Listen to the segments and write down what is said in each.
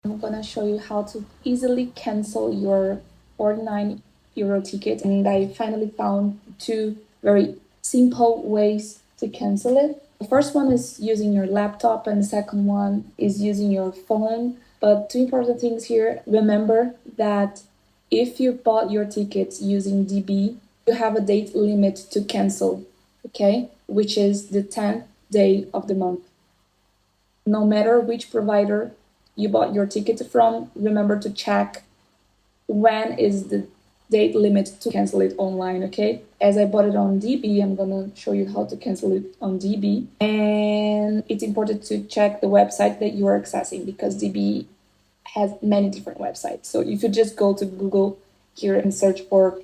I'm gonna show you how to easily cancel your 49 euro ticket, and I finally found two very simple ways to cancel it. The first one is using your laptop, and the second one is using your phone. But two important things here. Remember that if you bought your tickets using DB, you have a date limit to cancel, okay? Which is the 10th day of the month. No matter which provider you bought your ticket from, remember to check when is the date limit to cancel it online, okay? As I bought it on DB, I'm gonna show you how to cancel it on DB. And it's important to check the website that you are accessing, because DB has many different websites. So if you just go to Google here and search for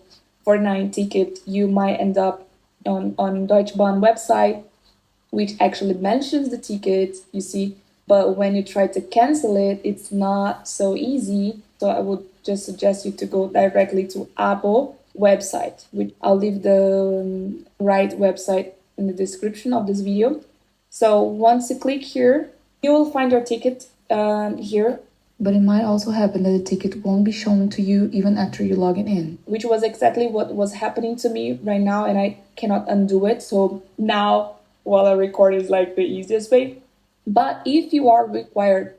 49 ticket, you might end up on Deutsche Bahn website, which actually mentions the ticket, you see, but when you try to cancel it, it's not so easy. So I would just suggest you to go directly to Abo website, which I'll leave the right website in the description of this video. So once you click here, you will find your ticket here. But it might also happen that the ticket won't be shown to you even after you log in, which was exactly what was happening to me right now, and I cannot undo it. So now, while I record, is like the easiest way. But if you are required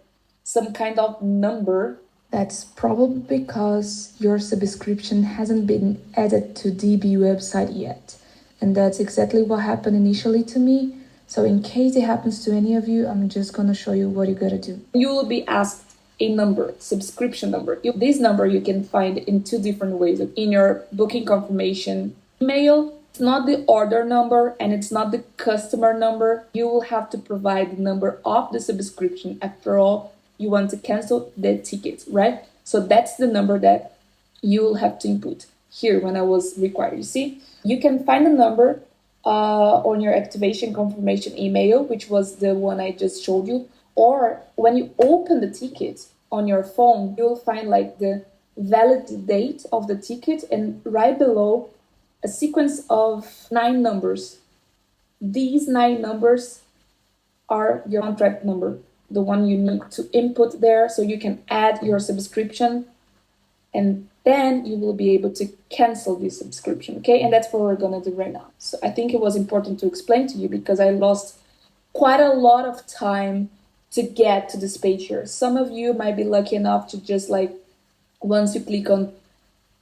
some kind of number, that's probably because your subscription hasn't been added to DB website yet. And that's exactly what happened initially to me. So in case it happens to any of you, I'm just gonna show you what you gotta do. You will be asked a number, subscription number. This number you can find in two different ways. In your booking confirmation email, it's not the order number and it's not the customer number. You will have to provide the number of the subscription. After all, you want to cancel the tickets, right? So that's the number that you will have to input here when I was required. You see, you can find the number on your activation confirmation email, which was the one I just showed you, or when you open the ticket on your phone, you'll find like the valid date of the ticket, and right below a sequence of 9 numbers. These 9 numbers are your contract number, the one you need to input there so you can add your subscription, and then you will be able to cancel this subscription, okay? And that's what we're gonna do right now. So I think it was important to explain to you because I lost quite a lot of time to get to this page here. Some of you might be lucky enough to just like, once you click on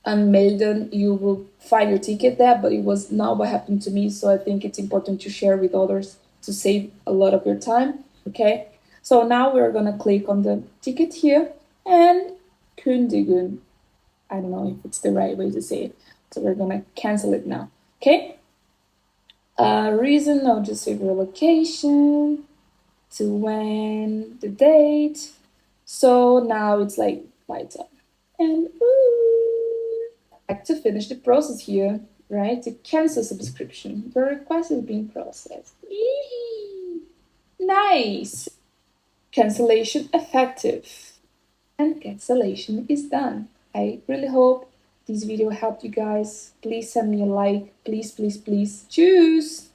Anmelden, you will find your ticket there, but it was not what happened to me. So I think it's important to share with others to save a lot of your time, okay? So now we're gonna click on the ticket here and kündigen. I don't know if it's the right way to say it. So we're gonna cancel it now, okay? Reason, I'll just say your location, to when, the date. So now it's like lights up. And like to finish the process here, right? To cancel subscription. Your request is being processed. Eee! Nice! Cancellation effective. And cancellation is done. I really hope this video helped you guys. Please send me a like. Please, please, please. Tschüss!